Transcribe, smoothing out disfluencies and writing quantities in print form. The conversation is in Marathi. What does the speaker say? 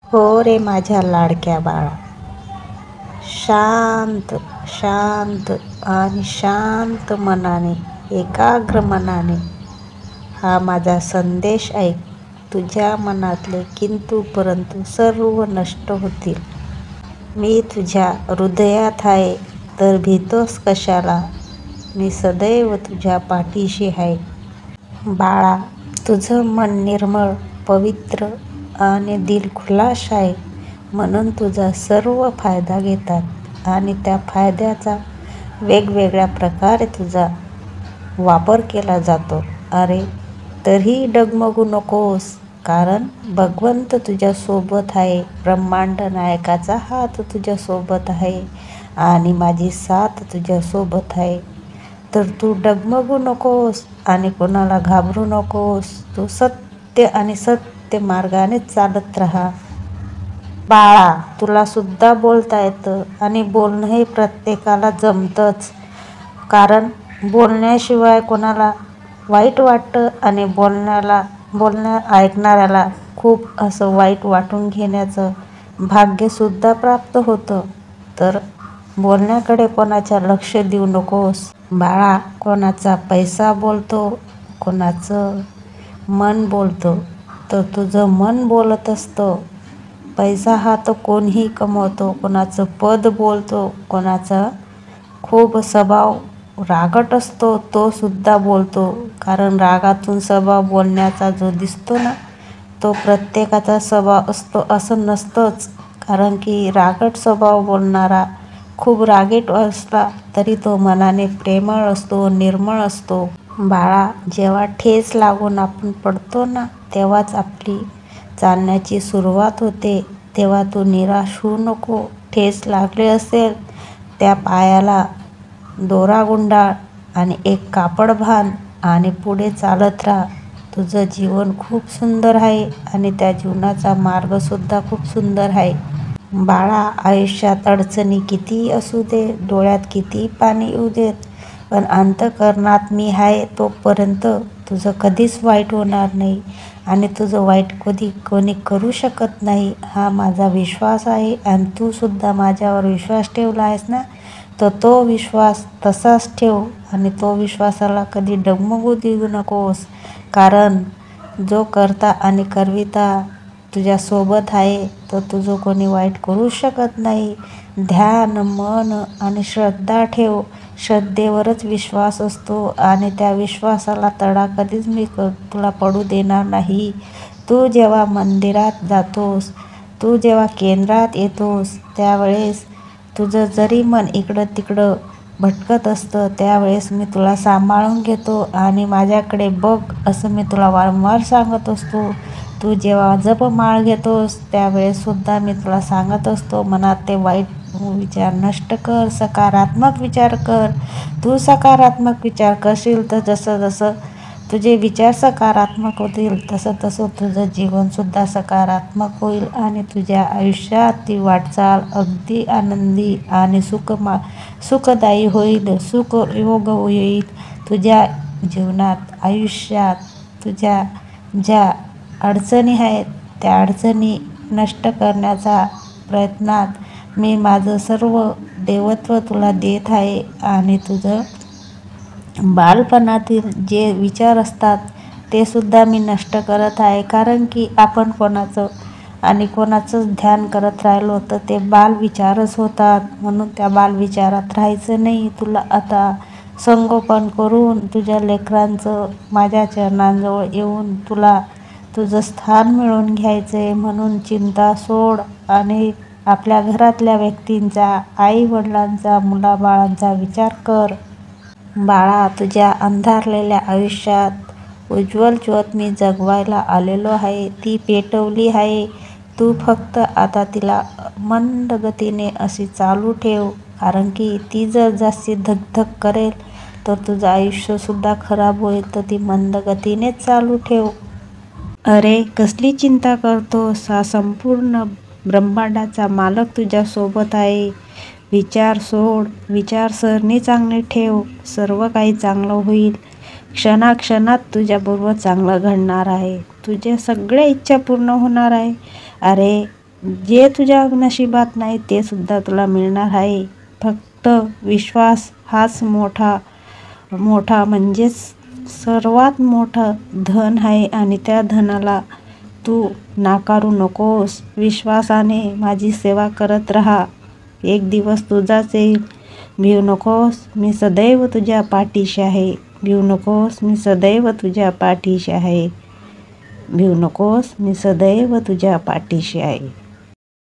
हो रे माझ्या लाडक्या बाळा, शांत शांत आणि शांत मनाने, एकाग्र मनाने हा माझा संदेश ऐक. तुझ्या मनातले किंतु परंतु सर्व नष्ट होतील. मी तुझ्या हृदयात आहे, तर भीतोस कशाला? मी सदैव तुझ्या पाठीशी आहे. बाळा, तुझं मन निर्मळ, पवित्र आणि दिलखुलास आहे, म्हणून तुझा सर्व फायदा घेतात आणि त्या फायद्याचा वेगवेगळ्या प्रकारे तुझा वापर केला जातो. अरे, तरीही डगमगू नकोस, कारण भगवंत तुझ्यासोबत आहे. ब्रह्मांड नायकाचा हात तुझ्यासोबत आहे आणि माझी साथ तुझ्यासोबत आहे. तर तू डगमगू नकोस आणि कोणाला घाबरू नकोस. तू सत्य आणि सत्य मार्गाने चालत राहा. बाळा, तुला सुद्धा बोलता येतं आणि बोलणं हे प्रत्येकाला जमतंच, कारण बोलण्याशिवाय कोणाला वाईट वाटतं आणि ऐकणाऱ्याला खूप असं वाईट वाटून घेण्याचं भाग्यसुद्धा प्राप्त होतं. तर बोलण्याकडे कोणाच्या लक्ष देऊ नकोस. बाळा, कोणाचा पैसा बोलतो, कोणाचं मन बोलतं, तर तुझं मन बोलत असतं. पैसा हा तर कोणीही कमवतो. कोणाचं पद बोलतो, कोणाचा खूप स्वभाव रागट असतो, तो सुद्धा बोलतो. कारण रागातून स्वभाव बोलण्याचा जो दिसतो ना, तो प्रत्येकाचा स्वभाव असतो असं नसतंच. कारण की रागट स्वभाव बोलणारा खूप रागीट असला तरी तो मनाने प्रेमळ असतो, निर्मळ असतो. बाळा, जेव्हा ठेच लागून आपण पडतो ना, तेव्हाच आपली चालण्याची सुरुवात होते. तेव्हा तू निराश होऊ नको. ठेच लागले असेल, त्या पायाला दोरा गुंडाळ आणि एक कापड बांध आणि पुढे चालत राहा. तुझं जीवन खूप सुंदर आहे आणि त्या जीवनाचा मार्गसुद्धा खूप सुंदर आहे. बाळा, आयुष्यात अडचणी कितीही असू दे, डोळ्यात कितीही पाणी येऊ देत, पण अंतःकरणात मी आहे तोपर्यंत तुझं कधीच वाईट होणार नाही आणि तुझं वाईट कधी कोणी करू शकत नाही, हा माझा विश्वास आहे. आणि तू सुद्धा माझ्यावर विश्वास ठेवला आहेस ना, तर तो विश्वास तसाच ठेव आणि तो विश्वासाला कधी डगमगू देऊ नकोस. कारण जो करता आणि करविता तुझ्यासोबत आहे, तर तुझं कोणी वाईट करू शकत नाही. ध्यान, मन आणि श्रद्धा ठेव. श्रद्धेवरच विश्वास असतो आणि त्या विश्वासाला तडा कधीच मी तुला पडू देणार नाही. तू जेव्हा मंदिरात जातोस, तू जेव्हा केंद्रात येतोस, त्यावेळेस तुझं जरी मन इकडं तिकडं भटकत असतं, त्यावेळेस मी तुला सांभाळून घेतो आणि माझ्याकडे बघ असं मी तुला वारंवार सांगत असतो. तू जेव्हा जपमाळ घेतोस, त्यावेळेससुद्धा मी तुला सांगत असतो, मनात ते वाईट विचार नष्ट कर, सकारात्मक विचार कर. तू सकारात्मक विचार करशील तर जसं जसं तुझे विचार सकारात्मक होतील, तसं तसं तुझं जीवनसुद्धा सकारात्मक होईल आणि तुझ्या आयुष्यात ती वाटचाल अगदी आनंदी आणि सुखदायी होईल. सुखयोग येईल तुझ्या जीवनात. आयुष्यात तुझ्या ज्या अडचणी आहेत, त्या अडचणी नष्ट करण्याचा प्रयत्नात मी माझं सर्व देवत्व तुला देत आहे आणि तुझं बालपणातील जे विचार असतात ते सुद्धा मी नष्ट करत आहे. कारण की आपण कोणाचंच ध्यान करत राहिलो तर ते बालविचारच होतात. म्हणून त्या बालविचारात राहायचं नाही. तुला आता संगोपन करून तुझ्या लेकरांचं माझ्या चरणांजवळ येऊन तुला तुझं स्थान मिळवून घ्यायचं आहे. म्हणून चिंता सोड आणि आपल्या घरातल्या व्यक्तींचा, आई वडिलांचा, मुलाबाळांचा विचार कर. बाळा, तुझ्या अंधारलेल्या आयुष्यात उज्ज्वल ज्योत मी जगवायला आलेलो आहे. ती पेटवली आहे. तू फक्त आता तिला मंद गतीने अशी चालू ठेव. कारण की ती जर जास्ती धगधग करेल तर तुझं आयुष्यसुद्धा खराब होईल. तर ती मंद गतीनेच चालू ठेव. अरे, कसली चिंता करतोस? हा संपूर्ण ब्रह्मांडाचा मालक तुझ्यासोबत आहे. विचार सोड, विचारसरणी चांगली ठेव. सर्व काही चांगलं होईल. क्षणाक्षणात तुझ्याबरोबर चांगलं घडणार आहे. तुझ्या सगळ्या इच्छा पूर्ण होणार आहे. अरे, जे तुझ्या नशिबात नाही ते सुद्धा तुला मिळणार आहे. फक्त विश्वास हाच मोठा म्हणजेच सर्वात मोठं धन आहे आणि त्या धनाला तू नाकारू नकोस. विश्वासाने माझी सेवा करत राहा. एक दिवस तुझाच येईल. भिवू नकोस, मी सदैव तुझ्या पाठीशी आहे. भिवू नकोस, मी सदैव तुझ्या पाठीशी आहे. भिवू नकोस, मी सदैव तुझ्या पाठीशी आहे.